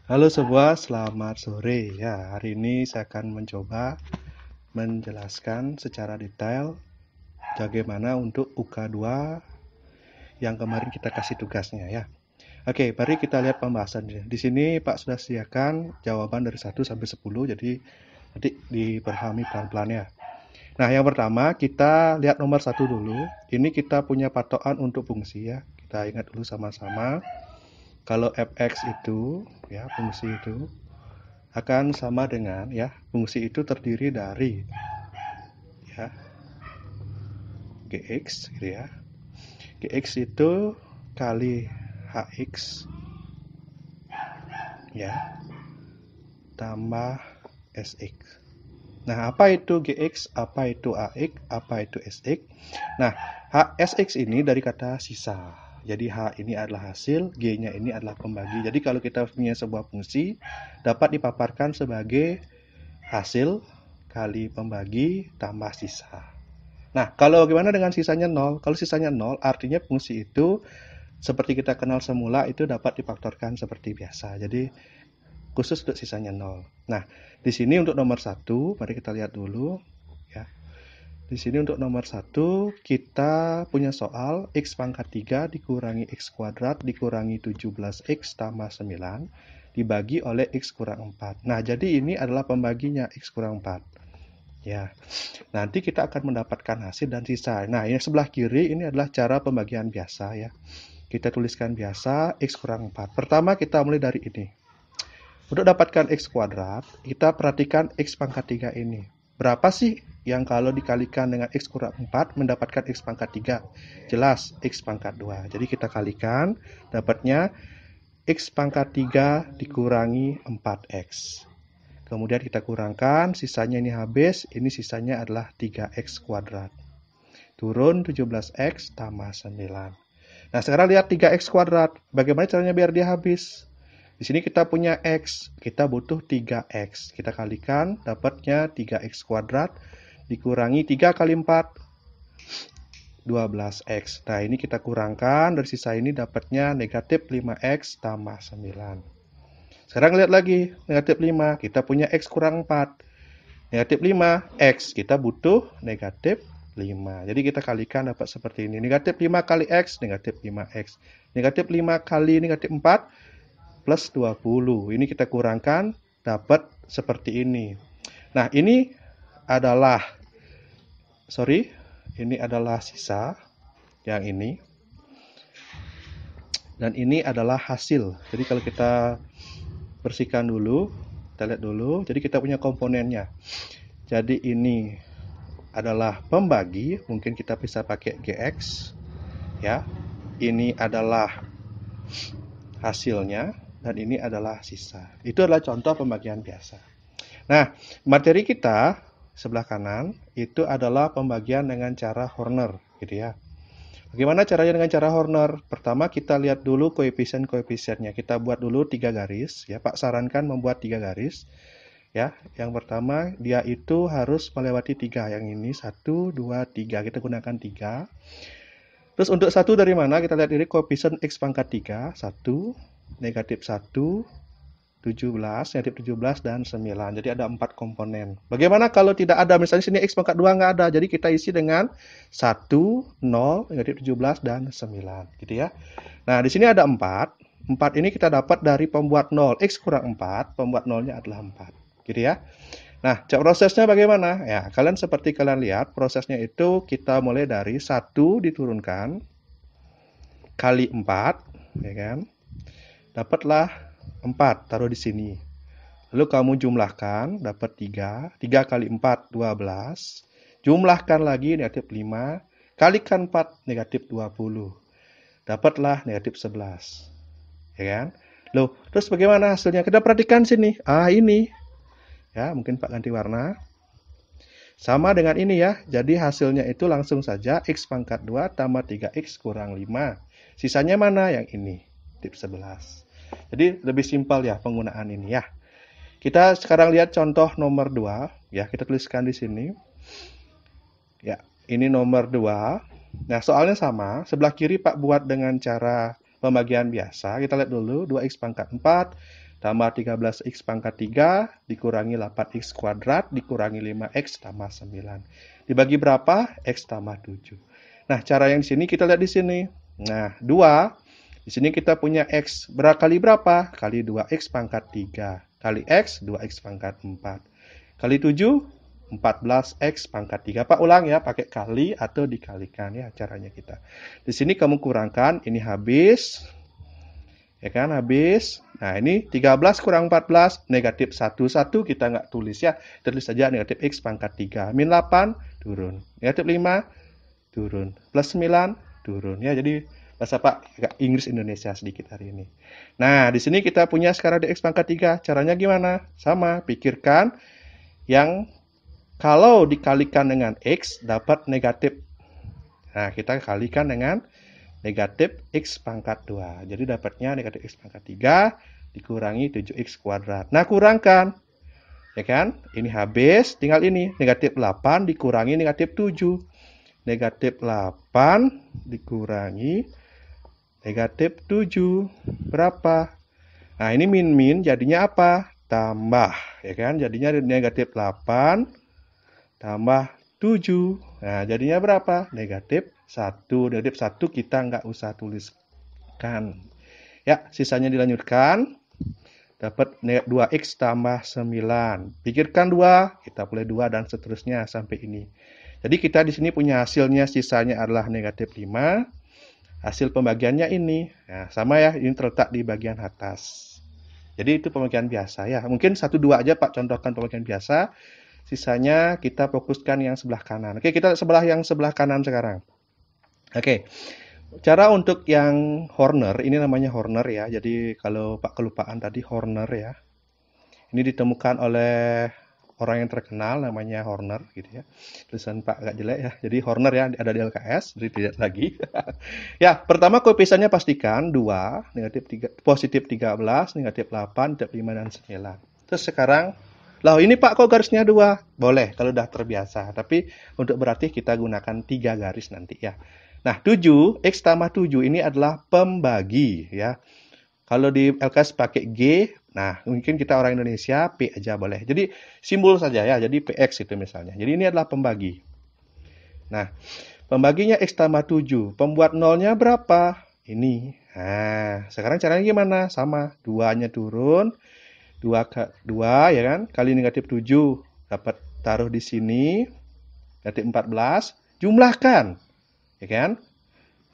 Halo semua, selamat sore. Ya, hari ini saya akan mencoba menjelaskan secara detail bagaimana untuk UK2 yang kemarin kita kasih tugasnya ya. Oke, mari kita lihat pembahasannya. Di sini Pak sudah sediakan jawaban dari 1 sampai 10, jadi nanti dipahami pelan-pelan ya. Nah, yang pertama kita lihat nomor 1 dulu. Ini kita punya patokan untuk fungsi ya. Kita ingat dulu sama-sama. Kalau fx itu ya, fungsi itu akan sama dengan ya, fungsi itu terdiri dari ya gx gitu ya. Gx itu kali hx ya tambah sx. Nah, apa itu gx, apa itu ax, apa itu sx? Nah, sx ini dari kata sisa. Jadi H ini adalah hasil, G-nya ini adalah pembagi. Jadi kalau kita punya sebuah fungsi dapat dipaparkan sebagai hasil kali pembagi tambah sisa. Nah, kalau bagaimana dengan sisanya 0? Kalau sisanya 0, artinya fungsi itu seperti kita kenal semula itu dapat difaktorkan seperti biasa. Jadi khusus untuk sisanya 0. Nah, di sini untuk nomor 1, mari kita lihat dulu ya. Di sini untuk nomor 1 kita punya soal x pangkat 3 dikurangi x kuadrat dikurangi 17x tambah 9 dibagi oleh x kurang 4. Nah, jadi ini adalah pembaginya x kurang 4. Ya, nanti kita akan mendapatkan hasil dan sisa. Nah, yang sebelah kiri ini adalah cara pembagian biasa ya. Kita tuliskan biasa x kurang 4. Pertama kita mulai dari ini. Untuk dapatkan x kuadrat, kita perhatikan x pangkat 3 ini. Berapa sih yang kalau dikalikan dengan x kurang 4 mendapatkan x pangkat 3? Jelas, x pangkat 2. Jadi kita kalikan, dapatnya x pangkat 3 dikurangi 4x. Kemudian kita kurangkan, sisanya ini habis, ini sisanya adalah 3x kuadrat. Turun 17x tambah 9. Nah, sekarang lihat 3x kuadrat. Bagaimana caranya biar dia habis? Di sini kita punya x, kita butuh 3x. Kita kalikan, dapatnya 3x kuadrat dikurangi 3 kali 4, 12x. Nah, ini kita kurangkan, dari sisa ini dapatnya negatif 5x tambah 9. Sekarang lihat lagi, negatif 5, kita punya x kurang 4. Negatif 5, x, kita butuh negatif 5. Jadi kita kalikan dapat seperti ini. Negatif 5 kali x, negatif 5x. Negatif 5 kali negatif 4, plus 20. Ini kita kurangkan, dapat seperti ini. Nah, ini adalah, ini adalah sisa, yang ini. Dan ini adalah hasil. Jadi kalau kita bersihkan dulu, kita lihat dulu, jadi kita punya komponennya. Jadi ini adalah pembagi, mungkin kita bisa pakai gx ya. Ini adalah hasilnya dan ini adalah sisa. Itu adalah contoh pembagian biasa. Nah, materi kita sebelah kanan itu adalah pembagian dengan cara Horner gitu ya. Bagaimana caranya dengan cara Horner? Pertama kita lihat dulu koefisien-koefisiennya. Kita buat dulu 3 garis ya. Pak sarankan membuat 3 garis. Ya, yang pertama dia itu harus melewati 3. Yang ini 1, 2, 3. Kita gunakan 3. Terus untuk 1 dari mana? Kita lihat ini koefisien x pangkat 3. 1, negatif 1, 17, negatif 17, dan 9. Jadi ada 4 komponen. Bagaimana kalau tidak ada? Misalnya sini x pangkat 2 nggak ada. Jadi kita isi dengan 1, 0, negatif 17, dan 9. Gitu ya. Nah, di sini ada 4. 4 ini kita dapat dari pembuat 0. X kurang 4, pembuat 0-nya adalah 4. Gitu ya. Nah, prosesnya bagaimana? Ya, kalian seperti kalian lihat, prosesnya itu kita mulai dari 1 diturunkan kali 4, ya kan? Dapatlah 4, taruh di sini. Lalu kamu jumlahkan, dapat 3. 3 kali 4, 12. Jumlahkan lagi, negatif 5. Kalikan 4, negatif 20. Dapatlah negatif 11. Ya kan? Loh, terus bagaimana hasilnya? Kita perhatikan sini. Ini. Ya, mungkin Pak ganti warna. Sama dengan ini ya. Jadi hasilnya itu langsung saja x pangkat 2 tambah 3x kurang 5. Sisanya mana? Yang ini. Tip 11. Jadi lebih simpel ya penggunaan ini ya. Kita sekarang lihat contoh nomor 2. Ya, kita tuliskan di sini. Ya, ini nomor 2. Nah, soalnya sama. Sebelah kiri Pak buat dengan cara pembagian biasa. Kita lihat dulu. 2x pangkat 4 tambah 13x pangkat 3 dikurangi 8x kuadrat dikurangi 5x tambah 9. Dibagi berapa? X tambah 7. Nah, cara yang di sini kita lihat di sini. Nah, 2. Di sini kita punya x kali berapa? Kali 2x pangkat 3. Kali x, 2x pangkat 4. Kali 7, 14x pangkat 3. Pak ulang ya, pakai kali atau dikalikan ya caranya kita. Di sini kamu kurangkan, ini habis. Ya kan, habis. Nah, ini 13 kurang 14, negatif 1. 1 kita nggak tulis ya. Tulis saja negatif x pangkat 3. Min 8, turun. Negatif 5, turun. Plus 9, turun. Ya, jadi bahasa Pak agak Inggris Indonesia sedikit hari ini. Nah, di sini kita punya sekarang dx pangkat 3. Caranya gimana? Sama, pikirkan yang kalau dikalikan dengan x dapat negatif. Nah, kita kalikan dengan negatif x pangkat 2. Jadi dapatnya negatif x pangkat 3 dikurangi 7x kuadrat. Nah, kurangkan. Ya kan? Ini habis, tinggal ini. Negatif 8 dikurangi negatif 7. Negatif 8 dikurangi negatif 7. Berapa? Nah, ini min-min jadinya apa? Tambah. Ya kan? Jadinya negatif 8 tambah 7. Nah, jadinya berapa? Negatif 1. Negatif 1 kita nggak usah tuliskan. Ya, sisanya dilanjutkan. Dapat 2x tambah 9. Pikirkan 2, kita boleh 2 dan seterusnya sampai ini. Jadi kita di sini punya hasilnya, sisanya adalah negatif 5. Hasil pembagiannya ini. Nah, sama ya, ini terletak di bagian atas. Jadi itu pembagian biasa ya. Mungkin 1-2 aja Pak contohkan pembagian biasa. Sisanya kita fokuskan yang sebelah kanan. Oke, kita yang sebelah kanan sekarang. Oke, cara untuk yang Horner, ini namanya Horner ya. Jadi kalau Pak kelupaan tadi Horner ya. Ini ditemukan oleh orang yang terkenal namanya Horner gitu ya. Tulisan Pak agak jelek ya. Jadi Horner ya, ada di LKS, jadi tidak lagi. Ya, pertama koefisiennya pastikan 2, positif 13, negatif 8, negatif 5 dan 9. Terus sekarang lah ini Pak kok garisnya 2? Boleh kalau udah terbiasa. Tapi untuk berarti kita gunakan 3 garis nanti ya. Nah, 7, X tambah 7 ini adalah pembagi ya. Kalau di LKS pakai G, nah mungkin kita orang Indonesia P aja boleh. Jadi simbol saja ya, jadi PX itu misalnya. Jadi ini adalah pembagi. Nah, pembaginya X tambah 7. Pembuat nolnya berapa? Ini. Nah, sekarang caranya gimana? Sama, 2-nya turun. 2 ya kan, kali negatif 7 dapat taruh di sini, negatif 14, jumlahkan ya kan,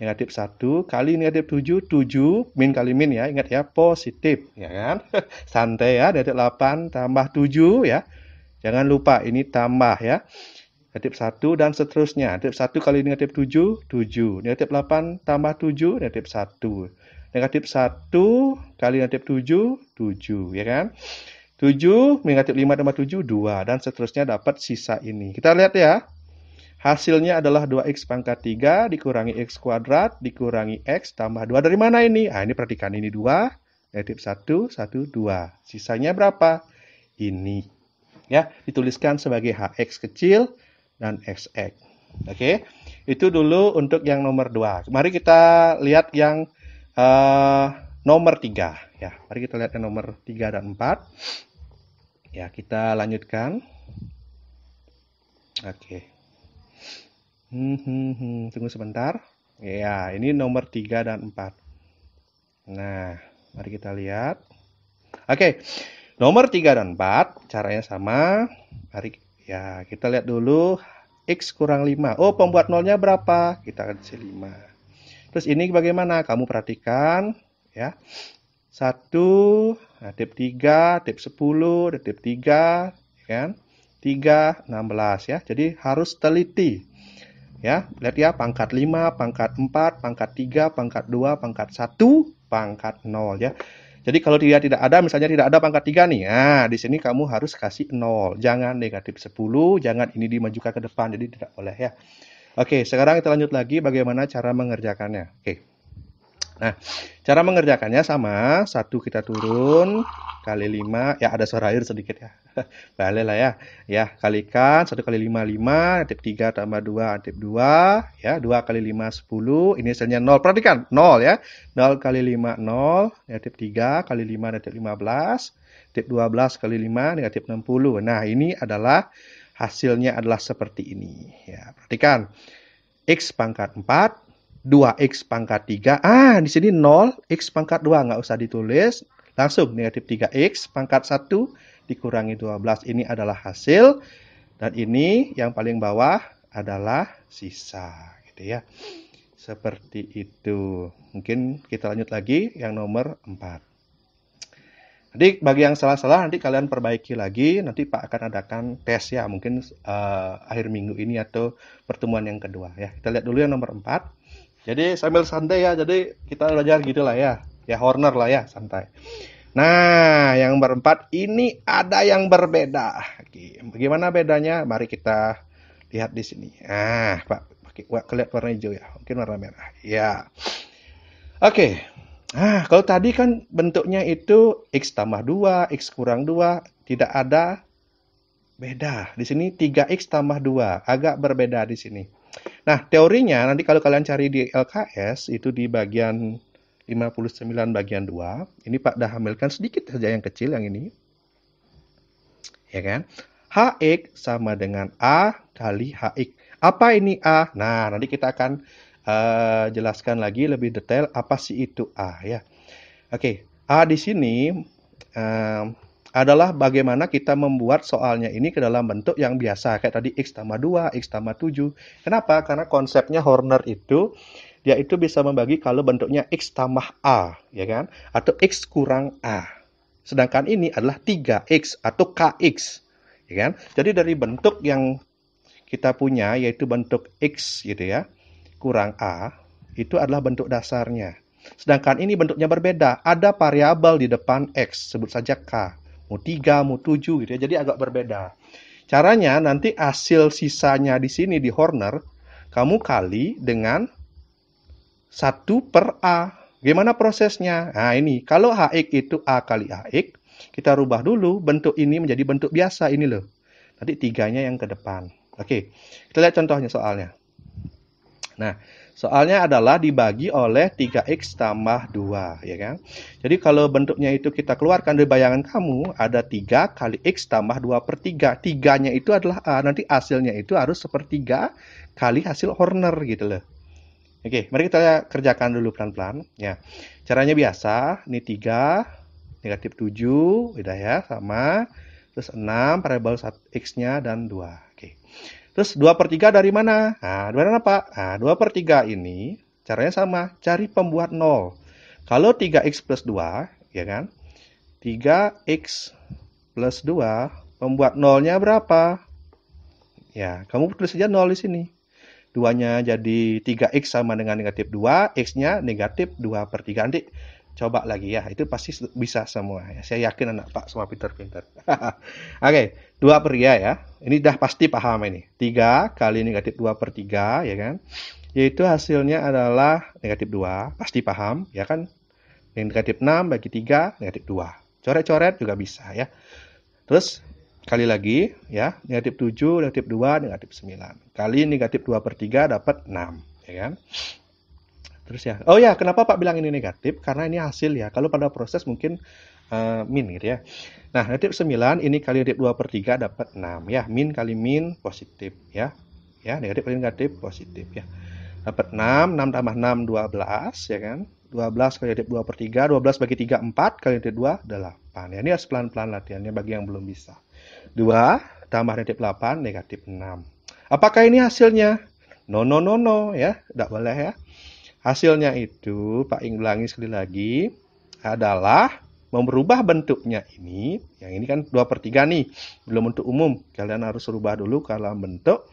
negatif 1 kali negatif 7, 7 min kali min ya, ingat ya, positif ya kan. Santai ya, negatif 8 tambah 7 ya, jangan lupa ini tambah ya, negatif 1 dan seterusnya. Negatif 1 kali negatif 7, 7, negatif 8 tambah 7, negatif 1. Negatif 1 kali negatif 7, 7, ya kan? 7, negatif 5 tambah 7, 2. Dan seterusnya dapat sisa ini. Kita lihat ya. Hasilnya adalah 2x pangkat 3 dikurangi x kuadrat dikurangi x tambah 2. Dari mana ini? Nah, ini perhatikan. Ini 2, negatif 1, 1, 2. Sisanya berapa? Ini. Ya, dituliskan sebagai hx kecil dan xx. Oke, itu dulu untuk yang nomor 2. Mari kita lihat yang nomor 3 ya. Mari kita lihat yang nomor 3 dan 4. Ya, kita lanjutkan. Oke. Tunggu sebentar. Ya, ini nomor 3 dan 4. Nah, mari kita lihat. Oke. Nomor 3 dan 4 caranya sama. Mari ya, kita lihat dulu x kurang 5. Oh, pembuat nolnya berapa? Kita kasih 5. Terus ini bagaimana? Kamu perhatikan ya. 1, negatif 3, negatif 10, negatif 3, kan? 3, 16 ya. Jadi harus teliti. Ya, lihat ya, pangkat 5, pangkat 4, pangkat 3, pangkat 2, pangkat 1, pangkat 0 ya. Jadi kalau tidak ada, misalnya tidak ada pangkat 3 nih. Nah, di sini kamu harus kasih 0. Jangan negatif 10, jangan ini dimajukan ke depan. Jadi tidak boleh ya. Oke, sekarang kita lanjut lagi bagaimana cara mengerjakannya. Oke. Nah, cara mengerjakannya sama, 1 kita turun, kali 5, ya ada suara air sedikit ya. Balik lah ya. Ya, kalikan 1 kali 5, 5, negatif 3 tambah 2, negatif 2, ya, 2 kali 5, 10, ini hasilnya 0. Perhatikan, 0 ya. 0 kali 5, 0, negatif 3 kali 5, negatif 15, negatif 12 kali 5, negatif 60. Nah, ini adalah hasilnya adalah seperti ini. Ya, perhatikan. X pangkat 4, 2x pangkat 3. Di sini 0, x pangkat 2 nggak usah ditulis. Langsung negatif 3x pangkat 1 dikurangi 12. Ini adalah hasil. Dan ini yang paling bawah adalah sisa. Gitu ya. Seperti itu. Mungkin kita lanjut lagi yang nomor 4. Nanti bagi yang salah-salah nanti kalian perbaiki lagi. Nanti Pak akan adakan tes ya. Mungkin akhir minggu ini atau pertemuan yang kedua ya. Kita lihat dulu yang nomor 4. Jadi sambil santai ya. Jadi kita belajar gitulah ya. Ya Horner lah ya, santai. Nah, yang nomor 4 ini ada yang berbeda. Bagaimana bedanya? Mari kita lihat di sini. Pak pakai kelihatan warna hijau ya. Mungkin warna merah. Ya. Oke. Kalau tadi kan bentuknya itu X tambah 2, X kurang 2, tidak ada beda. Di sini 3X tambah 2, agak berbeda di sini. Nah, teorinya nanti kalau kalian cari di LKS, itu di bagian 59 bagian 2, ini Pak dah ambilkan sedikit saja yang kecil yang ini. Ya kan? HX sama dengan A kali HX. Apa ini A? Nah, nanti kita akan jelaskan lagi lebih detail apa sih itu A ya. Oke, A di sini adalah bagaimana kita membuat soalnya ini ke dalam bentuk yang biasa kayak tadi X tambah 2, X tambah 7. Kenapa? Karena konsepnya Horner itu dia itu bisa membagi kalau bentuknya X tambah A, ya kan? Atau X kurang A. Sedangkan ini adalah 3X atau KX, ya kan? Jadi dari bentuk yang kita punya yaitu bentuk X gitu ya, kurang A, itu adalah bentuk dasarnya. Sedangkan ini bentuknya berbeda. Ada variabel di depan X, sebut saja K. Mau 3, mau 7 gitu ya. Jadi agak berbeda. Caranya nanti hasil sisanya di sini di Horner, kamu kali dengan 1 per A. Gimana prosesnya? Nah ini, kalau HX itu A kali HX, kita rubah dulu bentuk ini menjadi bentuk biasa ini loh. Nanti 3-nya yang ke depan. Oke, kita lihat contohnya soalnya. Nah, soalnya adalah dibagi oleh 3X tambah 2, ya kan? Jadi kalau bentuknya itu kita keluarkan dari bayangan kamu, ada 3 kali X tambah 2 per 3. 3-nya itu adalah A, nanti hasilnya itu harus sepertiga kali hasil Horner gitu loh. Oke, mari kita kerjakan dulu pelan-pelan. Ya, caranya biasa, ini 3, negatif 7, udah ya, sama. Terus 6, variabel X-nya, dan 2. Oke. Terus 2 per 3 dari mana? Nah, dari mana Pak? Nah, 2 per 3 ini caranya sama. Cari pembuat 0. Kalau 3X plus 2, ya kan? 3X plus 2, pembuat 0-nya berapa? Ya, kamu tulis saja 0 di sini. 2-nya jadi 3X sama dengan negatif 2, X-nya negatif 2 per 3. Nanti coba lagi ya, itu pasti bisa semua. Ya. Saya yakin anak Pak semua pintar-pintar. Oke, 2 per 3 ya. Ini dah pasti paham ini. 3 kali negatif 2 per 3, ya kan? Yaitu hasilnya adalah negatif 2. Pasti paham, ya kan? Negatif 6 bagi 3, negatif 2. Coret-coret juga bisa ya. Terus kali lagi ya, negatif 7, negatif 2, negatif 9. Kali negatif 2 per 3 dapat 6, ya kan? Terus ya, oh ya, kenapa Pak bilang ini negatif? Karena ini hasil ya, kalau pada proses mungkin min gitu ya. Nah, negatif 9, ini kali negatif 2 per 3 dapat 6 ya, min kali min positif ya. Ya, negatif kali negatif positif ya. Dapat 6, 6 tambah 6, 12 ya kan. 12 kali negatif 2 per 3, 12 bagi 3, 4, kali negatif 2, 8. Ya, ini harus pelan-pelan latihannya bagi yang belum bisa. 2 tambah negatif 8, negatif 6. Apakah ini hasilnya? No, no, no, no ya, tidak boleh ya. Hasilnya itu, Pak Ing ulangi sekali lagi, adalah merubah bentuknya ini. Yang ini kan 2 per 3 nih, belum bentuk umum. Kalian harus rubah dulu ke dalam bentuk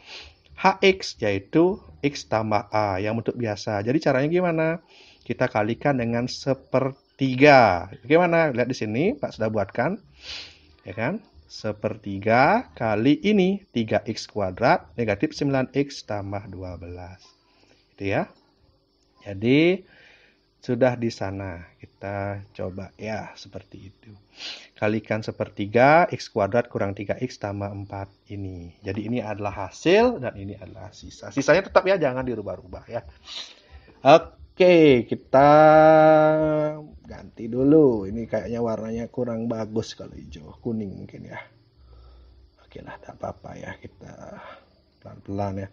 HX, yaitu X tambah A, yang bentuk biasa. Jadi caranya gimana? Kita kalikan dengan sepertiga. Bagaimana? Lihat di sini, Pak sudah buatkan. Ya kan? Sepertiga kali ini 3x kuadrat negatif 9x tambah 12. Itu ya. Jadi sudah di sana. Kita coba ya, seperti itu. Kalikan sepertiga, x kuadrat kurang 3x tambah 4 ini. Jadi ini adalah hasil dan ini adalah sisa. Sisanya tetap ya, jangan dirubah-rubah ya. Oke, kita ganti dulu. Ini kayaknya warnanya kurang bagus kalau hijau. Kuning mungkin ya. Oke lah, tak apa-apa ya. Kita pelan-pelan ya.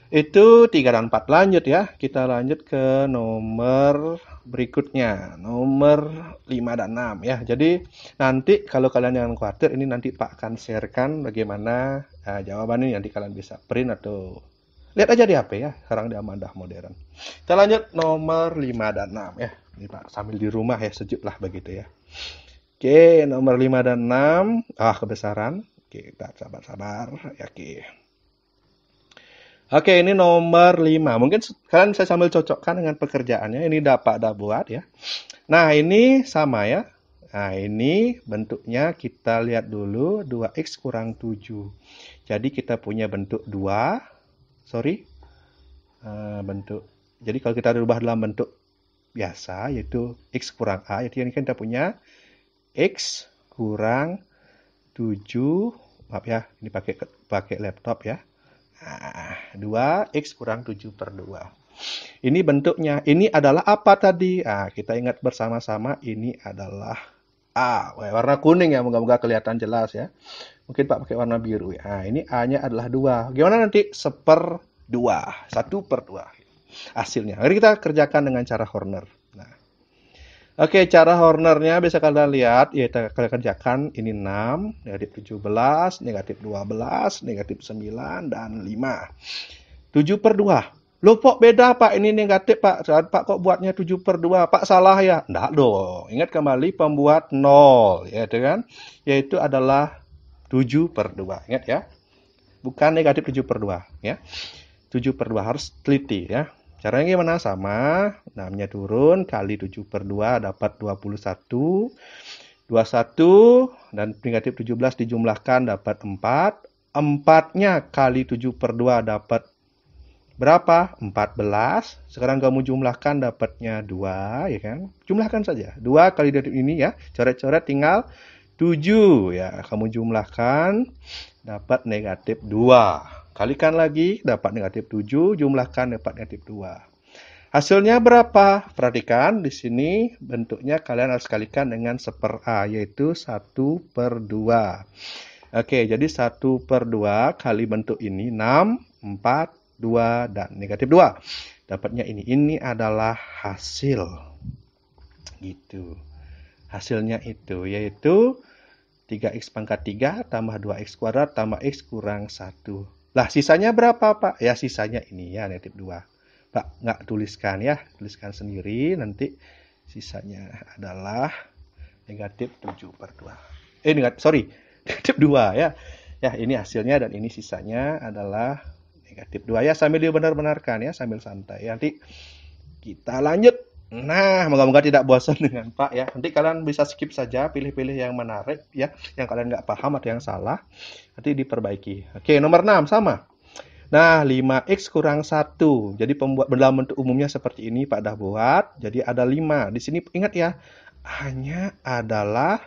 Itu 3 dan 4. Lanjut ya. Kita lanjut ke nomor berikutnya. Nomor 5 dan 6 ya. Jadi nanti kalau kalian jangan khawatir, ini nanti Pak akan sharekan bagaimana jawaban ini. Nanti kalian bisa print atau lihat aja di HP ya. Sekarang di Amanda modern. Kita lanjut nomor 5 dan 6 ya. Ini Pak sambil di rumah ya, sejuk lah begitu ya. Oke, nomor 5 dan 6. Kebesaran. Oke, kita sabar-sabar. Ya, oke. Oke, ini nomor 5. Mungkin kalian saya sambil cocokkan dengan pekerjaannya. Ini dapat buat ya. Nah, ini sama ya. Nah, ini bentuknya kita lihat dulu. 2x kurang 7. Jadi kita punya bentuk 2. Jadi kalau kita rubah dalam bentuk biasa, yaitu x kurang a. Jadi ini kan kita punya x kurang 7. Maaf ya, ini pakai laptop ya. 2x kurang 7 per 2. Ini bentuknya. Ini adalah apa tadi? Kita ingat bersama-sama ini adalah A. Warna kuning ya, moga-moga kelihatan jelas ya. Mungkin Pak pakai warna biru ya. Ini A-nya adalah 2. Gimana nanti? 1/2. 1/2 hasilnya. Mari kita kerjakan dengan cara Horner. Oke, cara Hornernya bisa kalian lihat, ya kita kerjakan ini 6, negatif 17, negatif 12, negatif 9, dan 5. 7/2. Loh, Pak, beda, Pak. Ini negatif, Pak. Pak kok buatnya 7/2? Pak, salah ya? Enggak dong. Ingat kembali pembuat 0, ya kan? Yaitu adalah 7/2. Ingat ya? Bukan negatif 7/2, ya. 7/2 harus teliti, ya. Caranya gimana? Sama, 6-nya turun, kali 7/2 dapat 21. 21 dan negatif 17 dijumlahkan dapat 4. 4-nya kali 7/2 dapat berapa? 14. Sekarang kamu jumlahkan dapatnya 2, ya kan? Jumlahkan saja. 2 kali negatif ini ya, coret-coret tinggal 7. Ya, kamu jumlahkan dapat negatif 2. Kalikan lagi, dapat negatif 7, jumlahkan dapat negatif 2. Hasilnya berapa? Perhatikan, di sini bentuknya kalian harus kalikan dengan 1/A, yaitu 1/2. Oke, jadi 1/2 kali bentuk ini, 6, 4, 2, dan negatif 2. Dapatnya ini. Ini adalah hasil. Gitu. Hasilnya itu, yaitu 3x pangkat 3 tambah 2x kuadrat tambah x kurang 1. Lah, sisanya berapa, Pak? Ya, sisanya ini ya, negatif 2. Pak, nggak tuliskan ya. Tuliskan sendiri, nanti sisanya adalah negatif 7/2. Negatif 2 ya. Ya, ini hasilnya dan ini sisanya adalah negatif 2 ya. Sambil dibenar-benarkan ya, sambil santai. Nanti kita lanjut. Nah, moga-moga tidak bosan dengan Pak ya. Nanti kalian bisa skip saja, pilih-pilih yang menarik ya, yang kalian nggak paham atau yang salah. Nanti diperbaiki. Oke, nomor 6 sama. Nah, 5x kurang 1. Jadi dalam bentuk umumnya seperti ini Pak dah buat. Jadi ada 5. Di sini ingat ya, hanya adalah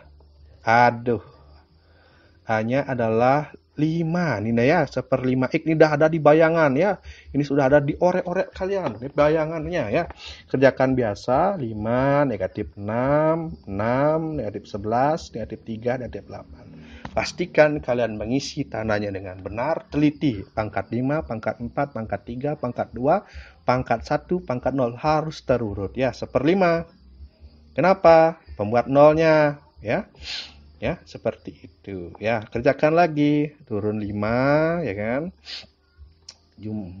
hanya adalah 5. Ini ya, 1/5x ini dah ada di bayangan ya. Ini sudah ada di orek-orek kalian. Ini bayangannya ya. Kerjakan biasa. 5, negatif 6, 6, negatif 11, negatif 3, negatif 8. Pastikan kalian mengisi tandanya dengan benar, teliti. Pangkat 5, pangkat 4, pangkat 3, pangkat 2, pangkat 1, pangkat 0. Harus terurut ya, 1/5. Kenapa? Pembuat nolnya ya. Ya, seperti itu. Ya, kerjakan lagi. Turun 5, ya kan?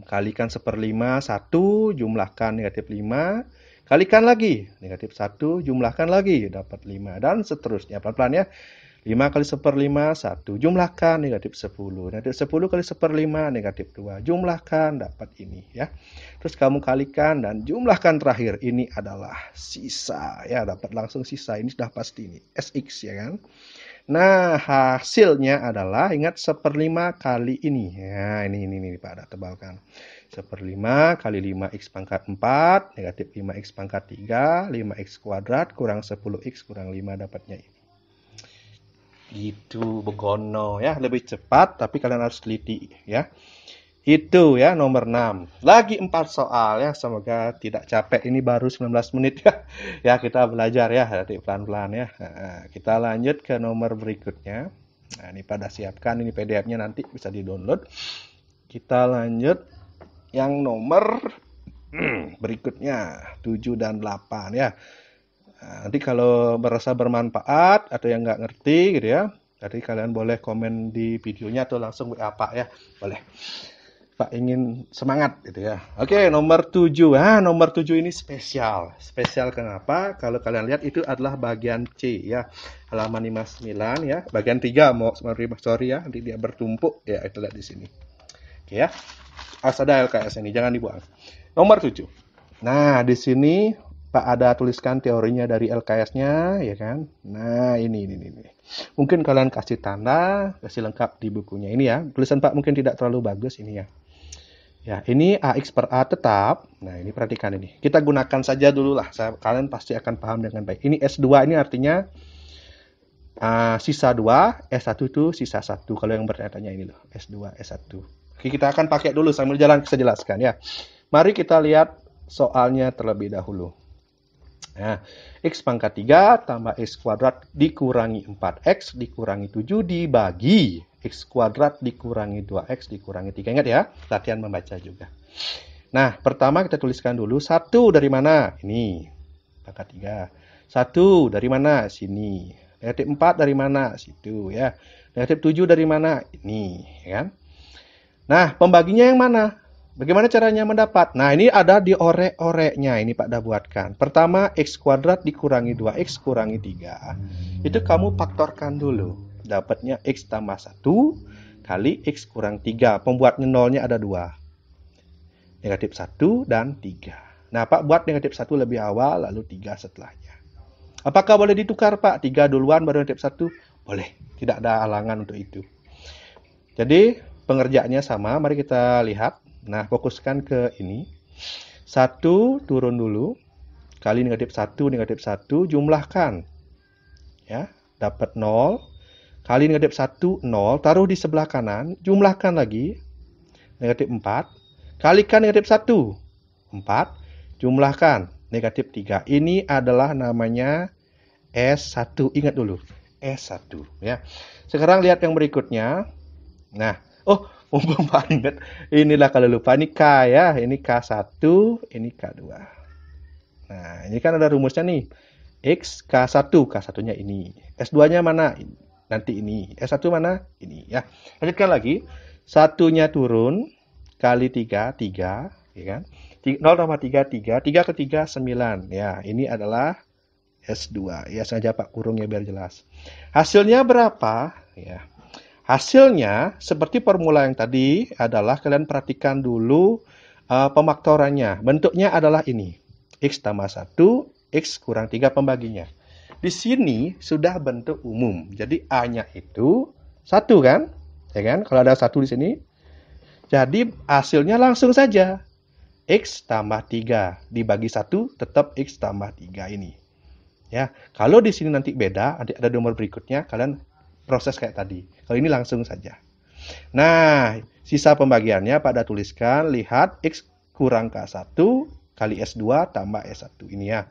Kalikan 1/5, 1, jumlahkan negatif 5. Kalikan lagi, negatif 1, jumlahkan lagi, dapat 5. Dan seterusnya, pelan-pelan ya. 5 kali 1/5, 1. Jumlahkan, negatif 10. Negatif 10 kali 1/5, negatif 2. Jumlahkan, dapat ini ya. Terus kamu kalikan dan jumlahkan terakhir. Ini adalah sisa ya, dapat langsung sisa. Ini sudah pasti ini, SX ya kan. Nah, hasilnya adalah, ingat, 1/5 kali ini. Nah, ini Pak, ada tebalkan. 1/5 kali 5x pangkat 4, negatif 5x pangkat 3, 5x kuadrat kurang 10x kurang 5, dapatnya ini. Gitu, begono ya, lebih cepat, tapi kalian harus teliti ya. Itu ya, nomor 6. Lagi 4 soal ya, semoga tidak capek. Ini baru 19 menit ya. Ya, kita belajar ya, nanti pelan-pelan ya. Nah, kita lanjut ke nomor berikutnya. Nah, ini pada siapkan, ini PDF-nya nanti bisa di-download. Kita lanjut yang nomor berikutnya, 7 dan 8 ya. Nah, nanti kalau merasa bermanfaat atau yang nggak ngerti gitu ya, tadi kalian boleh komen di videonya atau langsung WA Pak ya, boleh. Pak ingin semangat gitu ya. Oke, nomor 7. Nomor 7 ini spesial. Spesial kenapa? Kalau kalian lihat itu adalah bagian C ya. Halaman 59 ya. Bagian 3 sorry ya, nanti dia bertumpuk ya, itu lihat di sini. Oke ya. Ada LKS ini, jangan dibuang. Nomor 7. Nah, di sini Pak ada tuliskan teorinya dari LKS-nya, ya kan? Nah, ini. Mungkin kalian kasih tanda, kasih lengkap di bukunya. Ini ya, tulisan Pak mungkin tidak terlalu bagus ini ya. Ya, ini AX per A tetap. Nah, ini perhatikan ini. Kita gunakan saja dulu lah. Kalian pasti akan paham dengan baik. Ini S2 ini artinya sisa 2, S1 itu sisa 1. Kalau yang bertanya ini loh, S2, S1. Oke, kita akan pakai dulu sambil jalan saya jelaskan ya. Mari kita lihat soalnya terlebih dahulu. Nah, X pangkat 3 tambah X kuadrat dikurangi 4X dikurangi 7 dibagi X kuadrat dikurangi 2X dikurangi 3. Ingat ya, latihan membaca juga. Nah, pertama kita tuliskan dulu 1 dari mana? Ini, pangkat 3. 1 dari mana? Sini. Negatif 4 dari mana? Situ ya. Negatif 7 dari mana? Ini, ya kan? Nah, pembaginya yang mana? Bagaimana caranya mendapat? Nah, ini ada di orek-oreknya. Ini Pak dah buatkan. Pertama, X kuadrat dikurangi 2X kurangi 3. Itu kamu faktorkan dulu. Dapatnya X tambah 1 kali X kurang 3. Pembuatnya nolnya ada 2. Negatif 1 dan 3. Nah, Pak buat negatif 1 lebih awal, lalu 3 setelahnya. Apakah boleh ditukar, Pak? 3 duluan baru negatif 1? Boleh. Tidak ada halangan untuk itu. Jadi, pengerjaannya sama. Mari kita lihat. Nah, fokuskan ke ini. 1 turun dulu. Kali negatif 1, jumlahkan. Ya, dapat 0. Kali negatif 1, 0. Taruh di sebelah kanan. Jumlahkan lagi. Negatif 4. Kalikan negatif 1. 4. Jumlahkan. Negatif 3. Ini adalah namanya S1. Ingat dulu. S1. Ya. Sekarang lihat yang berikutnya. Nah, mumpung Pak ingat, inilah kalau lupa, ini K ya, ini K1, ini K2. Nah, ini kan ada rumusnya nih, X K1, K1-nya ini. S2-nya mana? Nanti ini. S1 mana? Ini ya. Lanjutkan lagi, 1-nya turun, kali 3, 3, ya kan? 0 tambah 3, 3, 3 ke 3, 9. Ya, ini adalah S2. Ya, sengaja Pak kurung ya biar jelas. Hasilnya berapa? Ya. Hasilnya, seperti formula yang tadi, adalah kalian perhatikan dulu pemaktorannya. Bentuknya adalah ini. X tambah 1, X kurang 3 pembaginya. Di sini sudah bentuk umum. Jadi A-nya itu 1 kan? Ya kan? Kalau ada 1 di sini. Jadi hasilnya langsung saja. X tambah 3 dibagi 1 tetap X tambah 3 ini. Ya, kalau di sini nanti beda, nanti ada nomor berikutnya, kalian proses kayak tadi. Kalau ini langsung saja. Nah, sisa pembagiannya pada tuliskan, lihat X kurang K1 kali S2 tambah S1. Ini ya.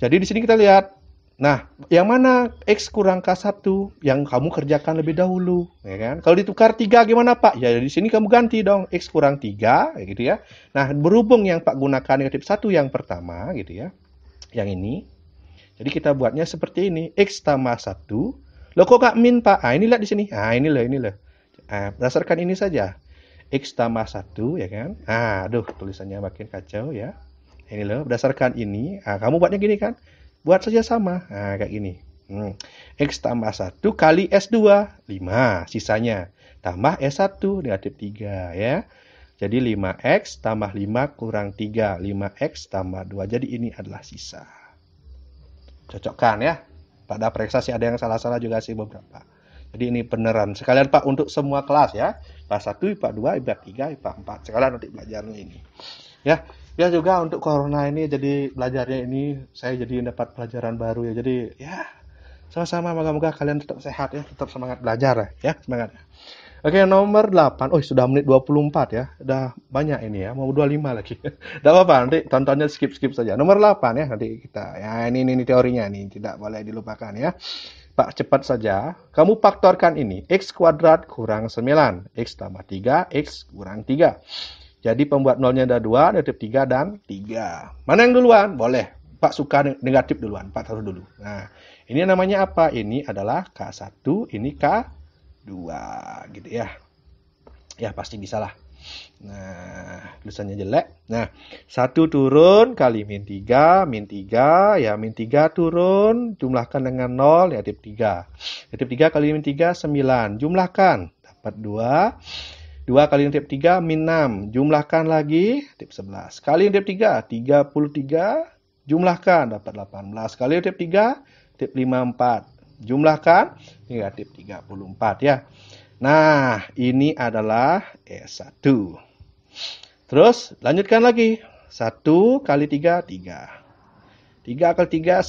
Jadi di sini kita lihat. Nah, yang mana X kurang K1? Yang kamu kerjakan lebih dahulu. Ya kan? Kalau ditukar 3 gimana Pak? Ya di sini kamu ganti dong. X kurang 3. Gitu ya. Nah, berhubung yang Pak gunakan negatif 1 yang pertama. Gitu ya. Yang ini. Jadi kita buatnya seperti ini. X tambah 1. Loh kok gak min Pak? Ini lihat di sini. Ini loh. Berdasarkan ini saja. X tambah 1 ya kan. Aduh tulisannya makin kacau ya. Ini loh, berdasarkan ini. Kamu buatnya gini kan. Buat saja sama. Kayak gini. X tambah 1 kali S2. 5 sisanya. Tambah S1 negatif 3 ya. Jadi 5X tambah 5 kurang 3. 5X tambah 2. Jadi ini adalah sisa. Cocokkan ya. Pada periksa sih ada yang salah-salah juga sih beberapa. Jadi ini beneran. Sekalian Pak untuk semua kelas ya. IPA 1, IPA 2, IPA 3, IPA 4. Sekalian nanti belajarnya ini. Ya. Ya juga untuk corona ini jadi belajarnya ini saya jadi dapat pelajaran baru ya. Jadi ya sama-sama moga-moga kalian tetap sehat ya, tetap semangat belajar ya, semangat. Oke, nomor 8. Oh, sudah menit 24 ya. Udah banyak ini ya, mau 25 lagi. Enggak apa-apa, nanti tontonnya skip-skip saja. Nomor 8 ya, nanti kita. Ya, ini teorinya nih, tidak boleh dilupakan ya. Pak, cepat saja. Kamu faktorkan ini. X kuadrat kurang 9. X tambah 3, X kurang 3. Jadi pembuat nolnya ada 2, negatif 3, dan 3. Mana yang duluan? Boleh. Pak suka negatif duluan. Pak taruh dulu. Nah, ini namanya apa? Ini adalah K1, ini K2. Gitu ya. Ya, pasti bisa lah. Nah, tulisannya jelek. Nah, 1 turun kali min 3. Ya, min 3 turun, jumlahkan dengan 0, negatif 3. Negatif 3 kali min 3, 9. Jumlahkan, dapat 2. 2 kali negatif 3, min 6. Jumlahkan lagi, negatif 11. Kali negatif 3, 33. Jumlahkan, dapat 18. Kali negatif 3, negatif 54. Jumlahkan, negatif 34 ya. Nah, ini adalah S1. Terus, lanjutkan lagi. 1 kali 3, 3. 3 kali 3,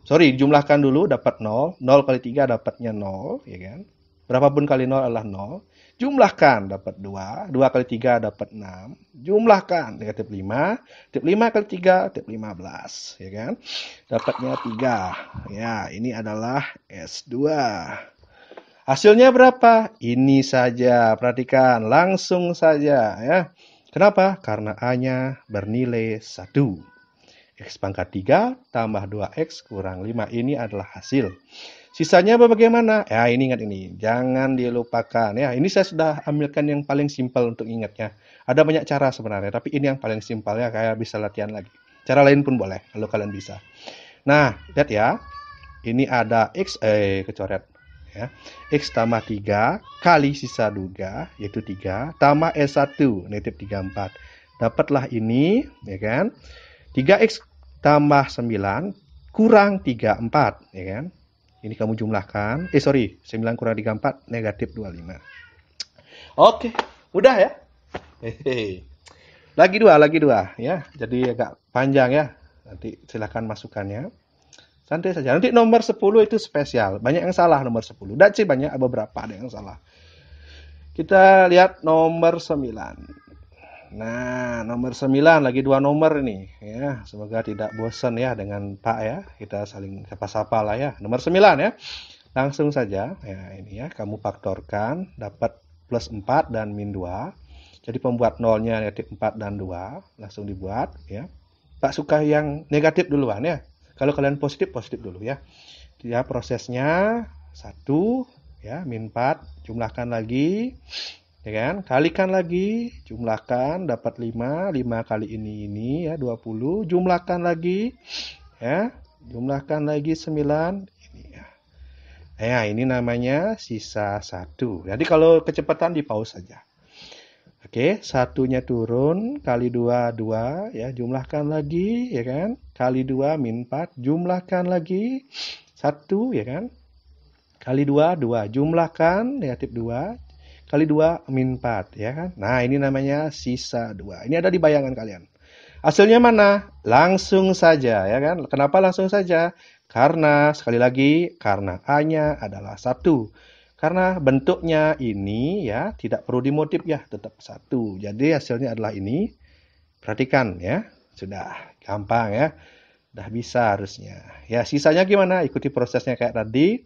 sorry, jumlahkan dulu, dapat 0. 0 kali 3 dapatnya 0, ya kan? Berapapun kali 0 adalah 0. Jumlahkan, dapat 2. 2 kali 3 dapat 6. Jumlahkan, negatif 5. Negatif 5 kali 3, negatif 15. Ya kan? Dapatnya 3. Ya, ini adalah S2. Hasilnya berapa? Ini saja. Perhatikan, langsung saja. Ya. Kenapa? Karena A-nya bernilai 1. X pangkat 3 tambah 2X kurang 5. Ini adalah hasil. Sisanya bagaimana? Ya, ini ingat ini. Jangan dilupakan. Ya, ini saya sudah ambilkan yang paling simpel untuk ingatnya. Ada banyak cara sebenarnya, tapi ini yang paling simpel ya. Kayak bisa latihan lagi. Cara lain pun boleh, kalau kalian bisa. Nah, lihat ya. Ini ada X, kecoret. Ya. X tambah 3 kali sisa 2, yaitu 3. Tambah S1, negatif 34. Dapatlah ini, ya kan? 3X tambah 9 kurang 34, ya kan? Ini kamu jumlahkan. 9 kurang 34, negatif 25. Oke, mudah ya? Hehehe. Lagi dua ya. Jadi agak panjang ya. Nanti silakan masukkannya. Santai saja. Nanti nomor 10 itu spesial. Banyak yang salah nomor 10. Dan sih banyak, beberapa ada yang salah. Kita lihat nomor 9. Nah, nomor 9 lagi 2 nomor ini ya. Semoga tidak bosan ya dengan Pak ya. Kita saling sapa-sapa lah ya. Nomor 9 ya. Langsung saja ya, ini ya, kamu faktorkan dapat plus 4 dan min 2. Jadi pembuat nolnya negatif 4 dan 2, langsung dibuat ya. Pak suka yang negatif duluan ya. Kalau kalian positif dulu ya. Ya, prosesnya 1 ya, min 4, jumlahkan lagi. Ya kan? Kalikan lagi, jumlahkan dapat 5, 5 kali ini ya 20, jumlahkan lagi ya, jumlahkan lagi 9 ini ya. Ya, ini namanya sisa 1. Jadi kalau kecepatan di pause saja. Oke, satunya turun, kali 2, 2 ya, jumlahkan lagi ya kan? Kali 2 min 4, jumlahkan lagi 1 ya kan? Kali 2, 2, jumlahkan negatif 2. Kali 2 min 4 ya kan. Nah, ini namanya sisa 2. Ini ada di bayangan kalian. Hasilnya mana? Langsung saja ya kan. Kenapa langsung saja? Karena sekali lagi karena A-nya adalah 1. Karena bentuknya ini ya tidak perlu dimodif ya, tetap 1. Jadi hasilnya adalah ini. Perhatikan ya. Sudah gampang ya. Udah bisa harusnya. Ya, sisanya gimana? Ikuti prosesnya kayak tadi.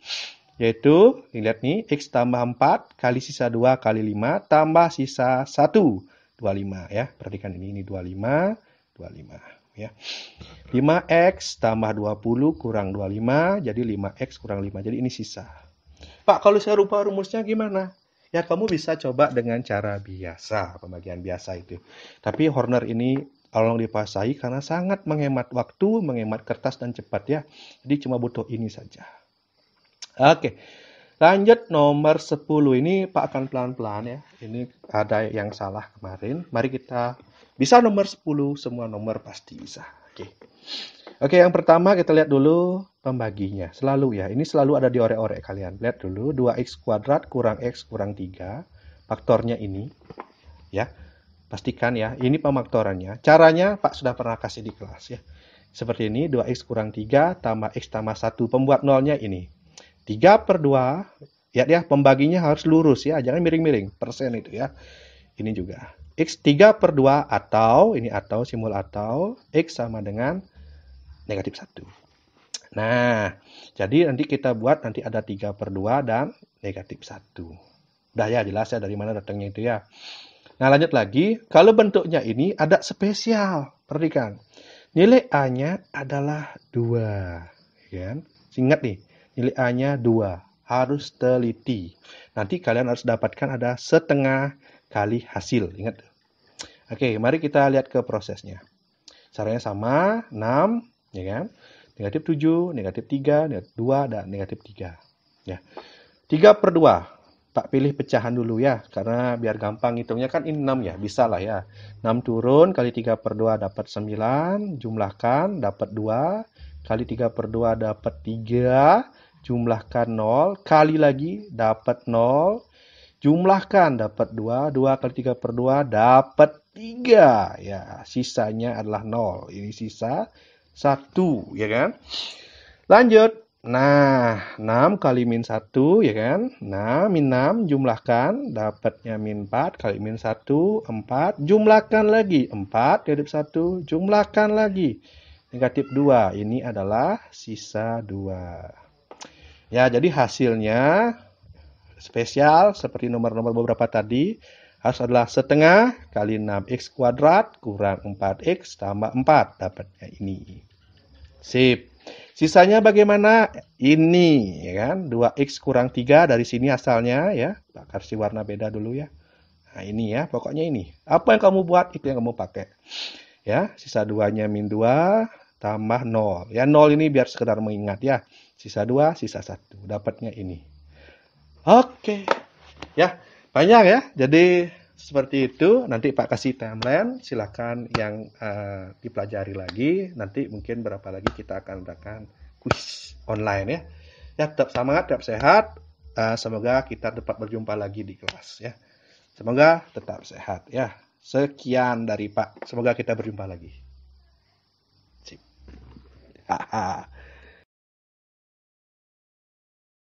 Yaitu, lihat nih, X tambah 4 kali sisa 2 kali 5 tambah sisa 1, 25 ya. Perhatikan ini 25, 25 ya. 5X tambah 20 kurang 25, jadi 5X kurang 5. Jadi ini sisa. Pak, kalau saya lupa rumusnya gimana? Ya, kamu bisa coba dengan cara biasa, pembagian biasa itu. Tapi Horner ini tolong dipasai karena sangat menghemat waktu, menghemat kertas dan cepat ya. Jadi cuma butuh ini saja. Oke, lanjut nomor 10. Ini Pak akan pelan-pelan ya. Ini ada yang salah kemarin. Mari kita bisa nomor 10. Semua nomor pasti bisa. Oke, yang pertama kita lihat dulu. pembaginya. Selalu ya, ini selalu ada di orek-orek kalian. Lihat dulu, 2x kuadrat kurang x kurang 3. Faktornya ini. Ya, pastikan ya, ini pemaktorannya. Caranya Pak sudah pernah kasih di kelas ya. Seperti ini, 2x kurang 3 tambah x tambah 1. Pembuat nolnya ini. 3 per 2, ya dia pembaginya harus lurus ya, jangan miring-miring. Persen itu ya. Ini juga. X 3 per 2 atau, ini atau, simbol atau, X sama dengan negatif 1. Nah, jadi nanti kita buat nanti ada 3 per 2 dan negatif 1. Udah ya, jelas ya dari mana datangnya itu ya. Nah, lanjut lagi. Kalau bentuknya ini ada spesial. Perhatikan. Nilai A-nya adalah 2. Ya. Ingat nih, nilai A-nya 2. Harus teliti. Nanti kalian harus dapatkan ada setengah kali hasil. Ingat. Oke, mari kita lihat ke prosesnya. Caranya sama, 6, ya kan? Negatif 7, negatif 3, negatif 2, dan negatif 3. Ya. 3 per 2. Pak pilih pecahan dulu ya, karena biar gampang hitungnya kan ini 6 ya, bisa lah ya. 6 turun, kali 3 per 2 dapat 9, jumlahkan, dapat 2, kali 3 per 2 dapat 3, jumlahkan 0, kali lagi dapat 0, jumlahkan dapat 2, 2 kali 3 per 2 dapat 3. Ya, sisanya adalah 0. Ini sisa 1, ya kan? Lanjut. Nah, 6 kali min 1, ya kan? Nah, min 6 jumlahkan, dapatnya min 4 kali min 1, 4. Jumlahkan lagi, 4 negatif 1, jumlahkan lagi. Negatif 2, ini adalah sisa 2. Ya, jadi hasilnya spesial seperti nomor-nomor beberapa tadi harus adalah setengah kali 6x kuadrat kurang 4x tambah 4. Dapatnya ini. Sip. Sisanya bagaimana? Ini, ya kan? 2x kurang 3 dari sini asalnya ya. Pak kasih warna beda dulu ya. Nah, ini ya, pokoknya ini. Apa yang kamu buat, itu yang kamu pakai. Ya, sisa 2-nya min 2 tambah 0. Ya, 0 ini biar sekedar mengingat ya. Sisa 2, sisa 1. Dapatnya ini. Oke. Ya, banyak ya. Jadi seperti itu. Nanti Pak kasih timeline. Silakan yang dipelajari lagi. Nanti mungkin berapa lagi kita akan adakan kuis online ya. Ya, tetap semangat, tetap sehat. Semoga kita dapat berjumpa lagi di kelas ya. Semoga tetap sehat ya. Sekian dari Pak. Semoga kita berjumpa lagi. Sip. Haha.